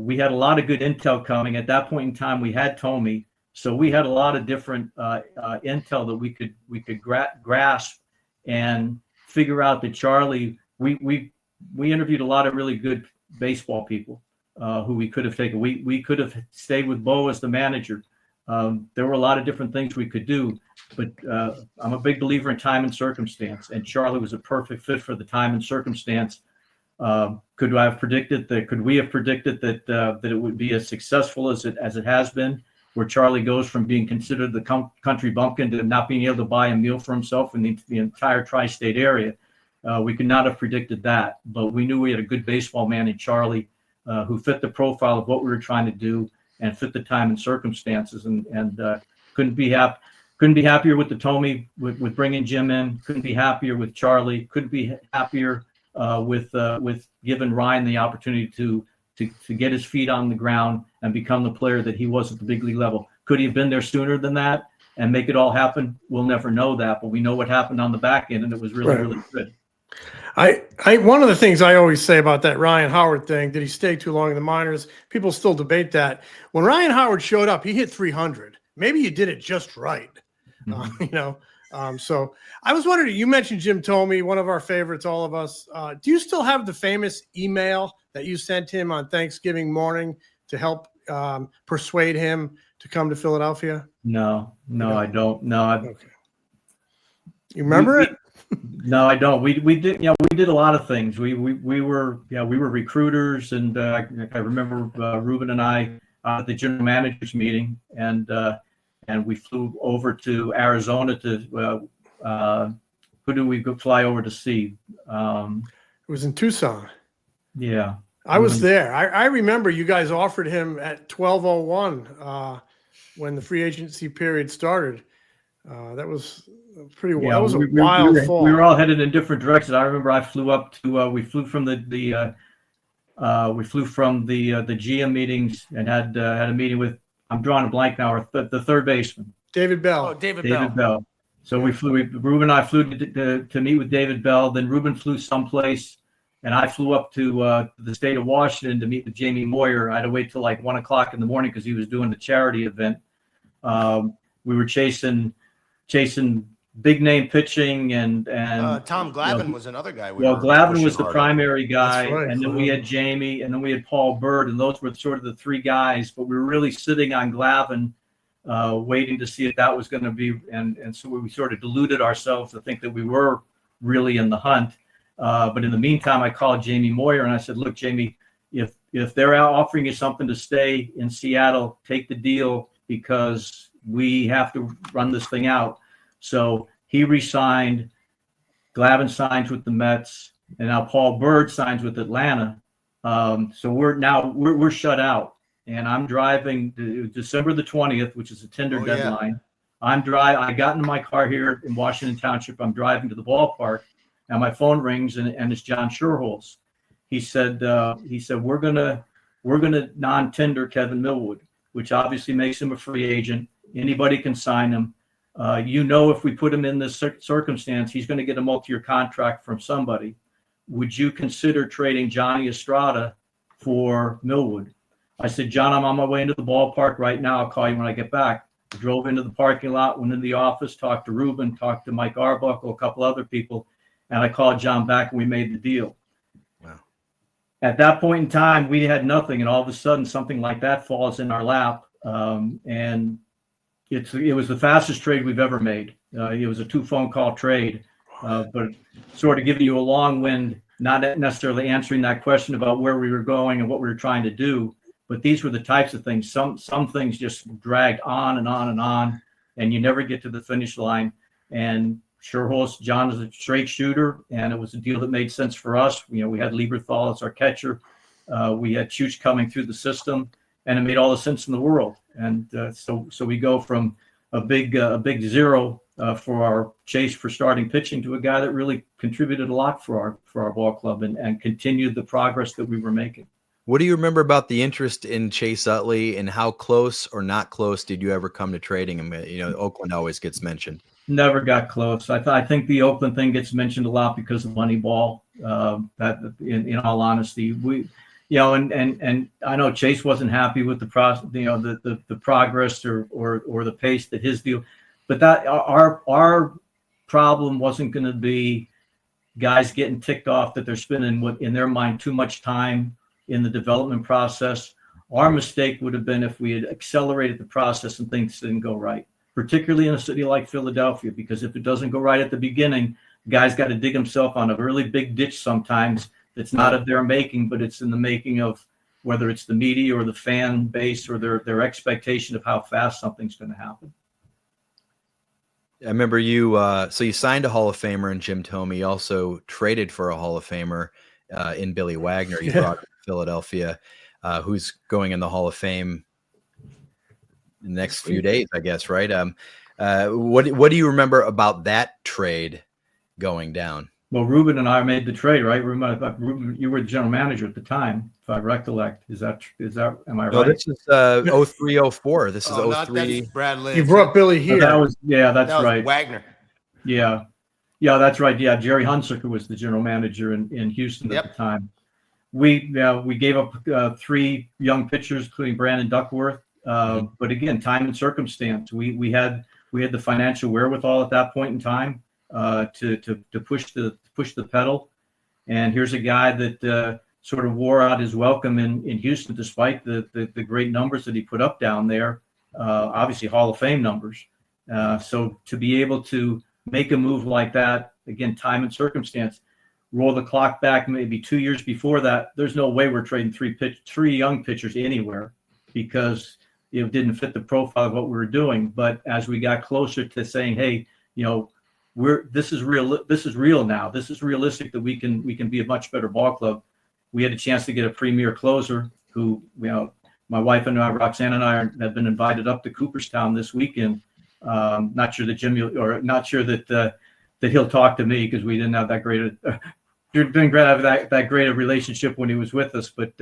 We had a lot of good intel coming. At that point in time, we had Tommy, so we had a lot of different intel that we could grasp and figure out that Charlie. We interviewed a lot of really good baseball people who we could have taken. We could have stayed with Bo as the manager. There were a lot of different things we could do, but I'm a big believer in time and circumstance, and Charlie was a perfect fit for the time and circumstance. Could we have predicted that it would be as successful as it has been, where Charlie goes from being considered the country bumpkin to not being able to buy a meal for himself in the entire tri-state area? We could not have predicted that, but we knew we had a good baseball man in Charlie who fit the profile of what we were trying to do and fit the time and circumstances, and couldn't be happier with the Tommy, with bringing Jim in. Couldn't be happier with Charlie. Couldn't be happier with giving Ryan the opportunity to get his feet on the ground and become the player that he was at the big league level. Could he have been there sooner than that and make it all happen? We'll never know that, but we know what happened on the back end, and it was really, really good. One of the things I always say about that Ryan Howard thing, did he stay too long in the minors? People still debate that. When Ryan Howard showed up, he hit 300. Maybe you did it just right. So I was wondering, you mentioned Jim Thome, one of our favorites, all of us. Do you still have the famous email that you sent him on Thanksgiving morning to help persuade him to come to Philadelphia? No, I don't. No. Okay. You remember it? No, I don't. We did, we did a lot of things. We were recruiters, and I remember Ruben and I at the general managers meeting, and we flew over to Arizona to who do we fly over to see? It was in Tucson. Yeah, I was there. I remember you guys offered him at 12:01 when the free agency period started. That was pretty wild. That was a wild fall. We were all headed in different directions. I remember I flew up to we flew from the GM meetings and had a meeting with, I'm drawing a blank now, the third baseman, David Bell. Oh, David Bell. So Ruben and I flew to meet with David Bell. Then Ruben flew someplace, and I flew up to the state of Washington to meet with Jamie Moyer. I had to wait till like 1 o'clock in the morning because he was doing the charity event. We were chasing big name pitching and Tom Glavine was another guy. Glavine was the primary guy, right. and then we had Jamie, and then we had Paul Bird, and those were sort of the 3 guys. But we were really sitting on Glavine, waiting to see if that was going to be, and so we sort of deluded ourselves to think that we were really in the hunt. But in the meantime, I called Jamie Moyer and I said, look, Jamie, if they're out offering you something to stay in Seattle, take the deal because we have to run this thing out. So he re-signed. Glavine signs with the Mets, and now Paul Bird signs with Atlanta. So we're shut out. And I'm driving to December the 20th, which is a tender deadline. I got in my car here in Washington Township. I'm driving to the ballpark, and my phone rings, and it's John Schuerholz. He said we're gonna non-tender Kevin Millwood, which obviously makes him a free agent. Anybody can sign him. If we put him in this circumstance, he's going to get a multi-year contract from somebody. Would you consider trading Johnny Estrada for Millwood? I said, John, I'm on my way into the ballpark right now. I'll call you when I get back. I drove into the parking lot, went into the office, talked to Ruben, talked to Mike Arbuckle, a couple other people, and I called John back and we made the deal. Wow. At that point in time, we had nothing, and all of a sudden something like that falls in our lap, and it was the fastest trade we've ever made. It was a 2-phone call trade, but sort of giving you a long wind, not necessarily answering that question about where we were going and what we were trying to do. But these were the types of things. Some things just dragged on and on and on, and you never get to the finish line. And Schuerholz, John is a straight shooter, and it was a deal that made sense for us. We had Lieberthal as our catcher. We had Chooch coming through the system, and it made all the sense in the world. And so we go from a big zero for our Chase for starting pitching to a guy that really contributed a lot for our ball club and continued the progress that we were making. What do you remember about the interest in Chase Utley, and how close or not close did you ever come to trading him? Oakland always gets mentioned. Never got close. I think the Oakland thing gets mentioned a lot because of Moneyball. That in all honesty, and I know Chase wasn't happy with the process, the progress or the pace that his deal, but that our problem wasn't going to be guys getting ticked off that they're spending what in their mind too much time in the development process. Our mistake would have been if we had accelerated the process and things didn't go right, particularly in a city like Philadelphia, because if it doesn't go right at the beginning, the guy's got to dig himself on a really big ditch sometimes. It's not of their making, but it's in the making of whether it's the media or the fan base or their expectation of how fast something's going to happen. I remember you. So you signed a Hall of Famer in Jim Thome. You also traded for a Hall of Famer in Billy Wagner. You brought to Philadelphia, who's going in the Hall of Fame in the next few days, I guess, right? What do you remember about that trade going down? Well, Ruben and I made the trade, right? Ruben, you were the general manager at the time, if I recollect. Is that? Am I right? No, this is 03-04. This is 03. Brad Liz. You brought Billy here. That's That right. was Wagner. Yeah, that's right. Yeah, Jerry Hunsaker was the general manager in Houston at the time. We gave up 3 young pitchers, including Brandon Duckworth. But again, time and circumstance. We had the financial wherewithal at that point in time to push the pedal. And here's a guy that sort of wore out his welcome in Houston, despite the great numbers that he put up down there. Obviously, Hall of Fame numbers. So to be able to make a move like that, again, time and circumstance. Roll the clock back maybe 2 years before that, there's no way we're trading 3 young pitchers anywhere because it didn't fit the profile of what we were doing. But as we got closer to saying, hey, this is real now. This is realistic that we can be a much better ball club. We had a chance to get a premier closer who, my wife and I, Roxanne and I, have been invited up to Cooperstown this weekend. Not sure that Jimmy, or not sure that he'll talk to me because we didn't have that great that great a relationship when he was with us. But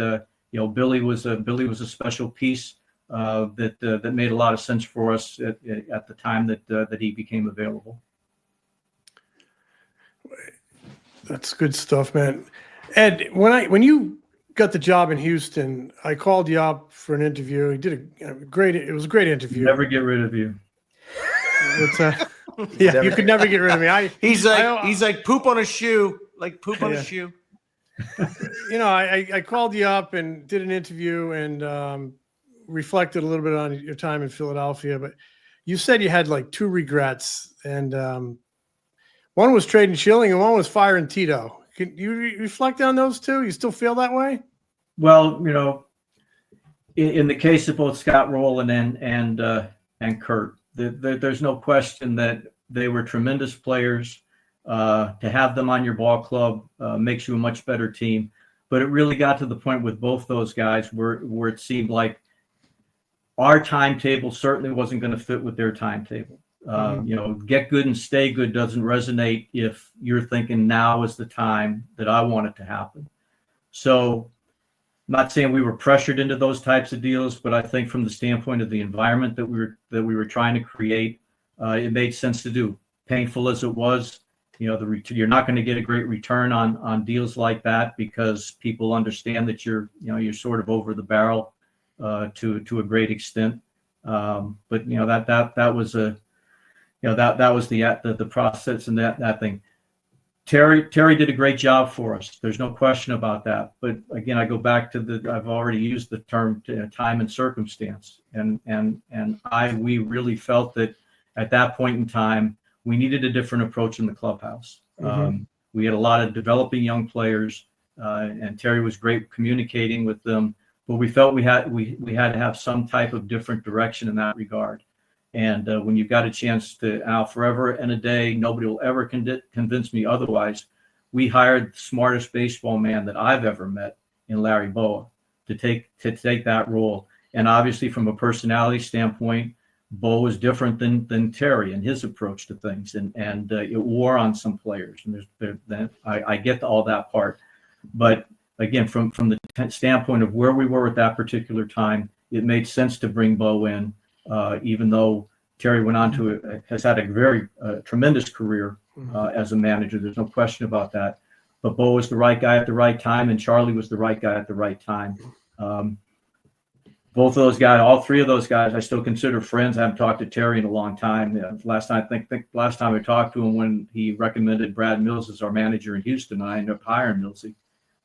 Billy was a special piece that made a lot of sense for us at the time that he became available. That's good stuff, man. Ed, when you got the job in Houston, I called you up for an interview. You did it was a great interview. Never get rid of you. What's that? Yeah, you could never get rid of me. He's like poop on a shoe, like poop on a shoe. I called you up and did an interview and reflected a little bit on your time in Philadelphia, but you said you had like 2 regrets. And One was trading Schilling and one was firing Tito. Can you reflect on those two? You still feel that way? Well, in the case of both Scott Rowland and Kurt, there's no question that they were tremendous players. To have them on your ball club makes you a much better team. But it really got to the point with both those guys where it seemed like our timetable certainly wasn't going to fit with their timetable. Get good and stay good doesn't resonate if you're thinking now is the time that I want it to happen. So I'm not saying we were pressured into those types of deals, but I think from the standpoint of the environment that we were trying to create, it made sense to do. Painful as it was, you're not going to get a great return on deals like that because people understand that you're sort of over the barrel to a great extent. But that was the process and that thing. Terry did a great job for us. There's no question about that. But again, I go back to I've already used the term time and circumstance, and we really felt that at that point in time we needed a different approach in the clubhouse. We had a lot of developing young players, and Terry was great communicating with them. But we felt we had to have some type of different direction in that regard. And when you've got a chance to, forever and a day, nobody will ever convince me otherwise. We hired the smartest baseball man that I've ever met in Larry Boa to take that role. And obviously, from a personality standpoint, Bo is different than Terry and his approach to things, and it wore on some players. And I get all that part, but again, from the standpoint of where we were at that particular time, it made sense to bring Bo in. Even though Terry went on to has had a very tremendous career as a manager. There's no question about that. But Bo was the right guy at the right time, and Charlie was the right guy at the right time. Both of those guys, all three of those guys, I still consider friends. I haven't talked to Terry in a long time. Last time I talked to him when he recommended Brad Mills as our manager in Houston, I ended up hiring Millsy.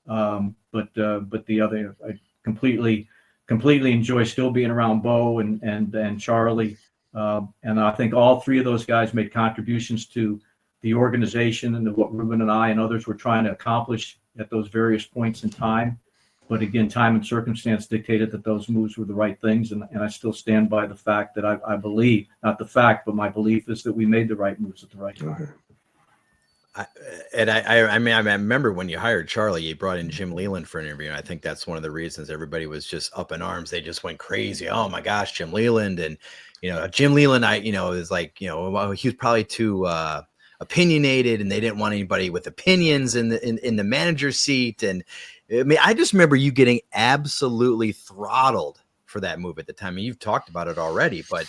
But the other, I completely enjoy still being around Bo and Charlie. And I think all three of those guys made contributions to the organization and to what Ruben and I and others were trying to accomplish at those various points in time. But again, time and circumstance dictated that those moves were the right things. And I still stand by the fact that I believe, not the fact, but my belief is that we made the right moves at the right time. I remember when you hired Charlie, you brought in Jim Leland for an interview. And I think that's one of the reasons everybody was just up in arms. They just went crazy. Oh my gosh, Jim Leland. And, Jim Leland, is like, he was probably too opinionated, and they didn't want anybody with opinions in the manager's seat. And I just remember you getting absolutely throttled for that move at the time. You've talked about it already, but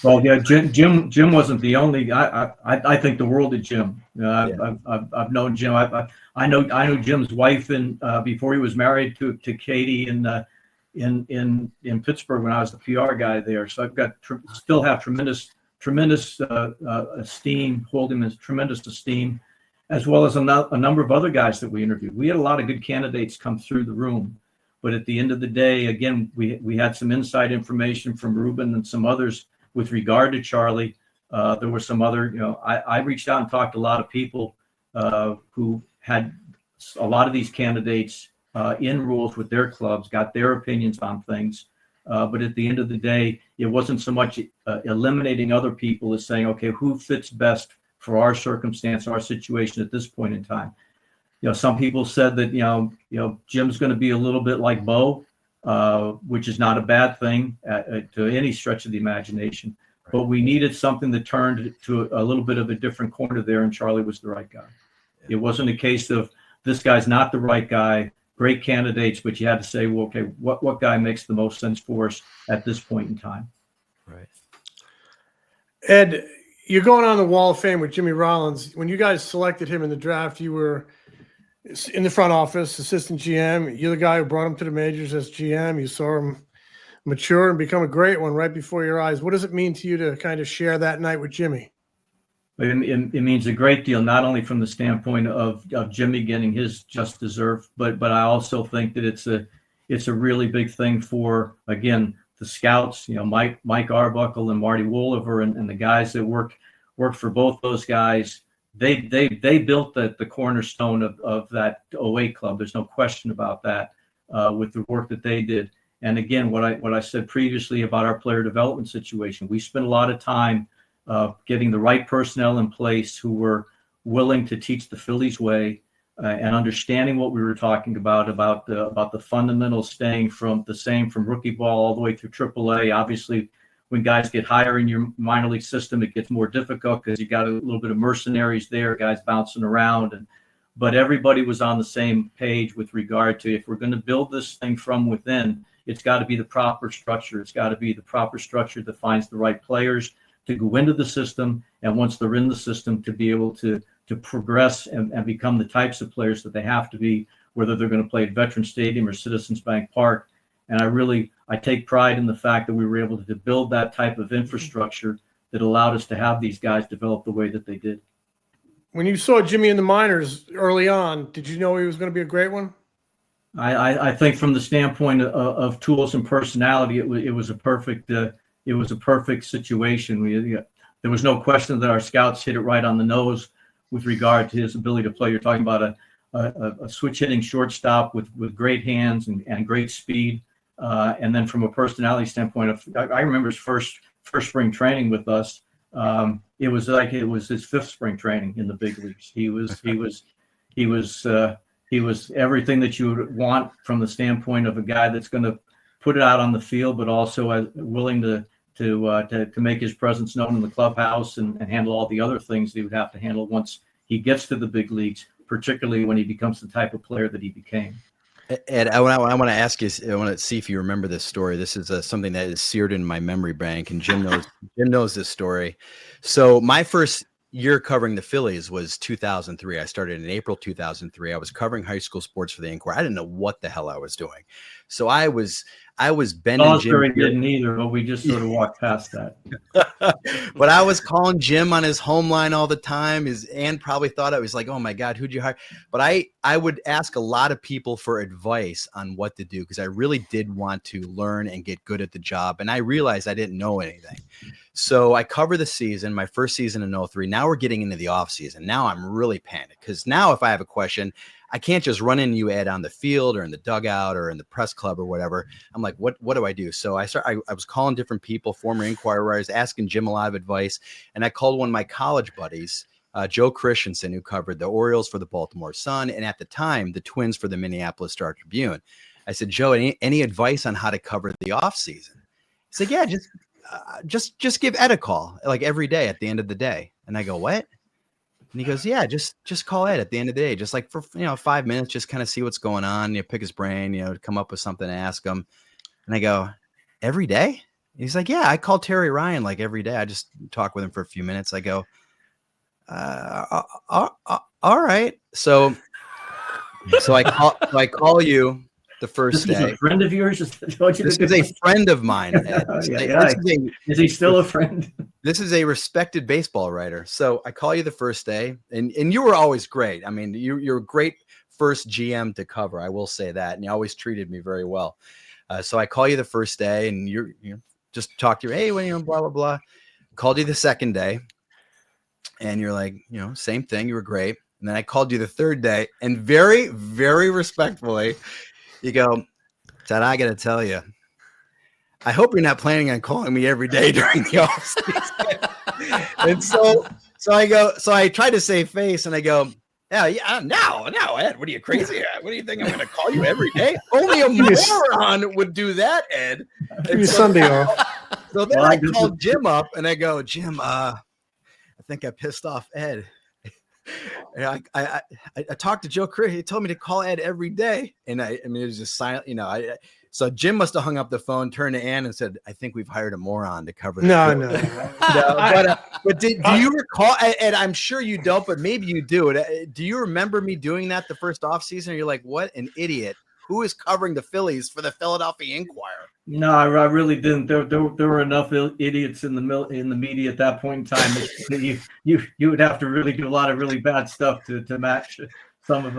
Jim wasn't the only. I think the world of Jim. I've known Jim. I know Jim's wife before he was married to Katie in Pittsburgh when I was the PR guy there. So I've got still have tremendous esteem, hold him in tremendous esteem, as well as a number of other guys that we interviewed. We had a lot of good candidates come through the room. But at the end of the day, again, we had some inside information from Ruben and some others with regard to Charlie. There were some other, I reached out and talked to a lot of people who had a lot of these candidates in rules with their clubs, got their opinions on things. But at the end of the day, it wasn't so much eliminating other people as saying, okay, who fits best for our circumstance, our situation at this point in time. Some people said that, Jim's going to be a little bit like Bo, which is not a bad thing to any stretch of the imagination. Right. But we needed something that turned to a little bit of a different corner there, and Charlie was the right guy. Yeah. It wasn't a case of this guy's not the right guy, great candidates, but you had to say, well, okay, what guy makes the most sense for us at this point in time? Right. Ed, you're going on the Wall of Fame with Jimmy Rollins. When you guys selected him in the draft, you were in the front office, assistant GM. You're the guy who brought him to the majors as GM. You saw him mature and become a great one right before your eyes. What does it mean to you to kind of share that night with Jimmy? It means a great deal, not only from the standpoint of Jimmy getting his just deserved, but I also think that it's a really big thing for, again, the scouts, Mike Arbuckle and Marty Wooliver and the guys that work for both those guys. they built the cornerstone of that '08 club. There's no question about that with the work that they did. And again, what I said previously about our player development situation, we spent a lot of time getting the right personnel in place who were willing to teach the Phillies way and understanding what we were talking about the fundamentals staying the same from rookie ball all the way through AAA. Obviously, when guys get higher in your minor league system, it gets more difficult because you got a little bit of mercenaries there, guys bouncing around. But everybody was on the same page with regard to, if we're going to build this thing from within, it's got to be the proper structure. It's got to be the proper structure that finds the right players to go into the system, and once they're in the system, to be able to progress and become the types of players that they have to be, whether they're going to play at Veterans Stadium or Citizens Bank Park. And I take pride in the fact that we were able to build that type of infrastructure that allowed us to have these guys develop the way that they did. When you saw Jimmy in the minors early on, did you know he was going to be a great one? I think from the standpoint of tools and personality, it was a perfect situation. There was no question that our scouts hit it right on the nose with regard to his ability to play. You're talking about a switch hitting shortstop with great hands and great speed. And then from a personality standpoint, I remember his first spring training with us. It was like it was his fifth spring training in the big leagues. He was everything that you would want from the standpoint of a guy that's going to put it out on the field, but also willing to make his presence known in the clubhouse and handle all the other things that he would have to handle once he gets to the big leagues, particularly when he becomes the type of player that he became. Ed, I want to ask you. I want to see if you remember this story. This is something that is seared in my memory bank, and Jim knows this story. So my first year covering the Phillies was 2003. I started in April 2003. I was covering high school sports for the Inquirer. I didn't know what the hell I was doing. So I was bending Salisbury Jim. didn't either, but we just sort of walked past that. But I was calling Jim on his home line all the time. His aunt probably thought I was like, oh my God, who'd you hire? But I would ask a lot of people for advice on what to do, because I really did want to learn and get good at the job. And I realized I didn't know anything. So I cover the season, my first season in 03. Now we're getting into the off season. Now I'm really panicked, because now if I have a question, I can't just run into you, Ed, on the field or in the dugout or in the press club or whatever. I'm like, what do I do? So I was calling different people, former Inquirer writers, asking Jim a lot of advice. And I called one of my college buddies, Joe Christensen, who covered the Orioles for the Baltimore Sun, and at the time, the Twins for the Minneapolis Star-Tribune. I said, Joe, any advice on how to cover the off season? He said, yeah, just give Ed a call, like every day at the end of the day. And I go, what? And he goes, yeah, just call Ed at the end of the day, just like for 5 minutes, just kind of see what's going on, pick his brain, come up with something to ask him. And I go, every day? And he's like, yeah, I call Terry Ryan like every day. I just talk with him for a few minutes. I go, all right. So I call you the first This day. is a friend of yours? This is a friend of mine, Ed. Is he still a friend? This is a respected baseball writer. So I call you the first day, and you were always great. I mean, you're a great first GM to cover. I will say that. And you always treated me very well. So I call you the first day, and you just talk to you. Hey, when blah, blah, blah. Called you the second day, and you're like, same thing. You were great. And then I called you the third day, and very, very respectfully, you go, Ted, I got to tell you, I hope you're not planning on calling me every day during the off season. And so I try to save face, and I go, yeah, no, Ed, what are you crazy? What do you think I'm going to call you every day? Only a moron would do that, Ed. Give you Sunday off. So then I called Jim up, and I go, Jim, I think I pissed off Ed. And I talked to Joe Chris. He told me to call Ed every day, and I mean it was just silent. So Jim must have hung up the phone, turned to Ann, and said, "I think we've hired a moron to cover." No. But do you recall? And I'm sure you don't, but maybe you do. Do you remember me doing that the first off season? You're like, "What an idiot! Who is covering the Phillies for the Philadelphia Inquirer?" No, I really didn't. There were enough idiots in the media at that point in time that you would have to really do a lot of really bad stuff to match some of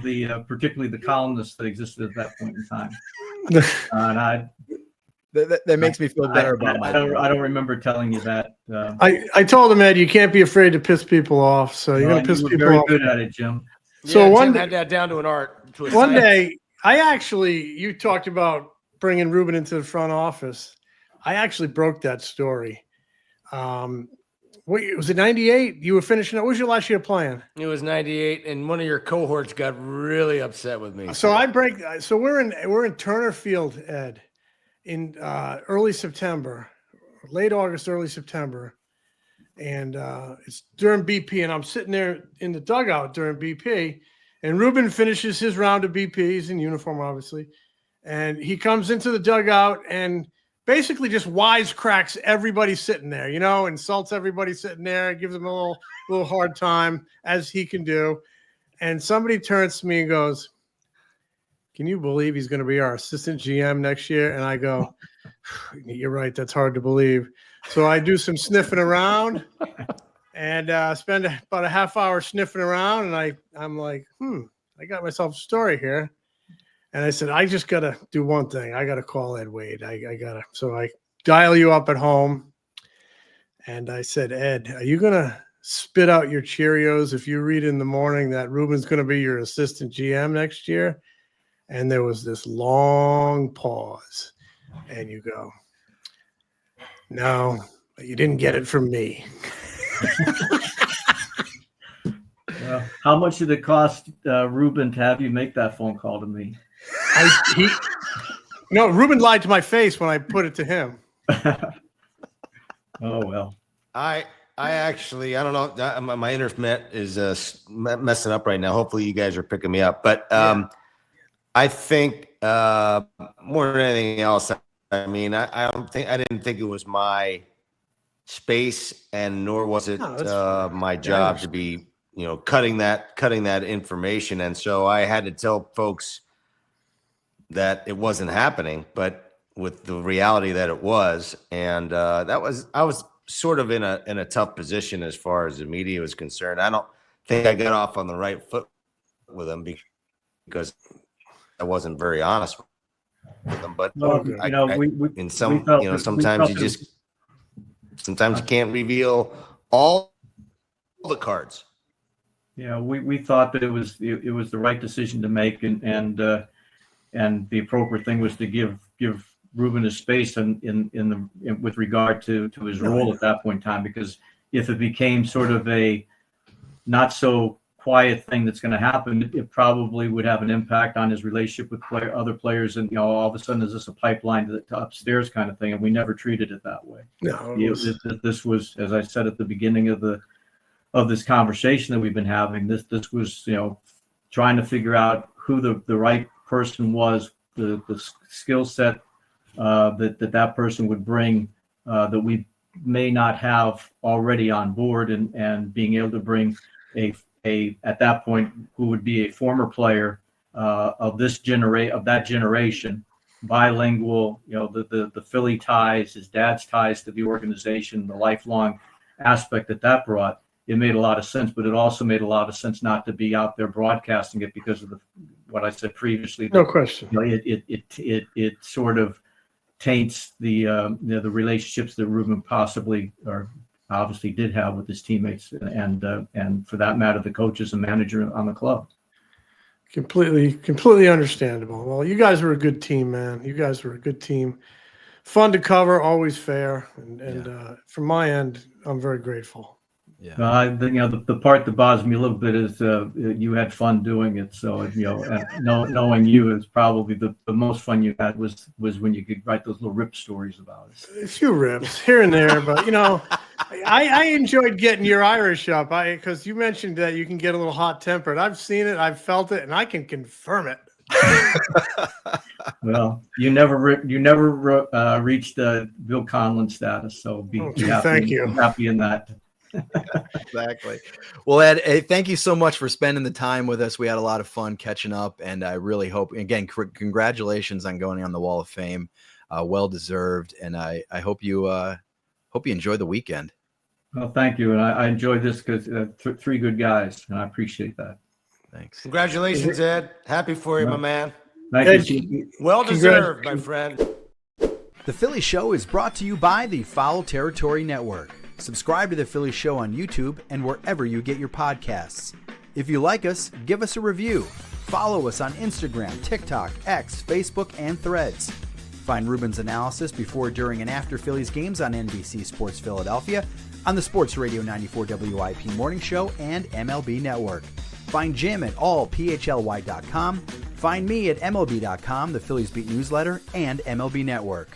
the particularly the columnists that existed at that point in time. That makes me feel better about I myself. don't remember telling you that. I told him, Ed, you can't be afraid to piss people off. So you're going to piss you were people very off. good at it, Jim. So yeah, one Jim day- had that down to an art. To a One science. day, you talked about bringing Ruben into the front office. I actually broke that story. Was it 98? You were finishing. What was your last year playing? It was 98, and one of your cohorts got really upset with me. So we're in Turner Field, Ed, in early September, late August, early September, and it's during BP, and I'm sitting there in the dugout during BP, and Ruben finishes his round of BP. He's in uniform, obviously, and he comes into the dugout and basically just wisecracks everybody sitting there, insults everybody sitting there, gives them a little hard time, as he can do. And somebody turns to me and goes, "Can you believe he's going to be our assistant GM next year?" And I go, "You're right. That's hard to believe." So I do some sniffing around and spend about a half hour sniffing around. And I'm like, I got myself a story here. And I said, I just got to do one thing. I got to call Ed Wade. So I dial you up at home. And I said, Ed, are you going to spit out your Cheerios if you read in the morning that Ruben's going to be your assistant GM next year? And there was this long pause. And you go, no, you didn't get it from me. How much did it cost Ruben to have you make that phone call to me? Ruben lied to my face when I put it to him. Oh, well. I actually, I don't know. My internet is messing up right now. Hopefully you guys are picking me up. But I think more than anything else, I mean, I didn't think it was my space, and nor was it my job to be, cutting that information. And so I had to tell folks that it wasn't happening, but with the reality that it was. And I was sort of in a tough position as far as the media was concerned. I don't think I got off on the right foot with them because I wasn't very honest with them. But sometimes you can't reveal all the cards. Yeah, we thought that it was the right decision to make, and the appropriate thing was to give Ruben his space with regard to his role at that point in time, because if it became sort of a not so quiet thing that's going to happen, it probably would have an impact on his relationship with other players, and all of a sudden is this a pipeline to upstairs kind of thing, and we never treated it that way. No, this was, as I said at the beginning of this conversation that we've been having, this was trying to figure out who the right person was, the skill set that person would bring that we may not have already on board, and being able to bring a at that point who would be a former player of that generation, bilingual, the Philly ties, his dad's ties to the organization, the lifelong aspect that brought. It made a lot of sense, but it also made a lot of sense not to be out there broadcasting it because of what I said previously. No question. It sort of taints the relationships that Ruben possibly or obviously did have with his teammates and for that matter, the coaches and manager on the club. Completely understandable. Well, you guys were a good team, man. You guys were a good team. Fun to cover, always fair, and from my end, I'm very grateful. Yeah. The part that bothers me a little bit is you had fun doing it. So knowing you is probably the most fun you had was when you could write those little rip stories about it. A few rips here and there, but I enjoyed getting your Irish up. Because you mentioned that you can get a little hot tempered. I've seen it, I've felt it, and I can confirm it. Well, you never reached Bill Conlon status, so be happy. Thank you. Happy in that. Exactly. Well, Ed, thank you so much for spending the time with us. We had a lot of fun catching up, and I really hope, again, congratulations on going on the Wall of Fame. Well deserved, and I hope you enjoy the weekend. Well, thank you, and I enjoyed this because three good guys, and I appreciate that. Thanks. Congratulations, Ed. Happy for you, my man. Thank you. Well deserved, my friend. The Philly Show is brought to you by the Foul Territory Network. Subscribe to The Philly Show on YouTube and wherever you get your podcasts. If you like us, give us a review. Follow us on Instagram, TikTok, X, Facebook, and Threads. Find Ruben's analysis before, during, and after Phillies games on NBC Sports Philadelphia, on the Sports Radio 94 WIP Morning Show, and MLB Network. Find Jim at allphly.com. Find me at MLB.com, the Phillies Beat newsletter, and MLB Network.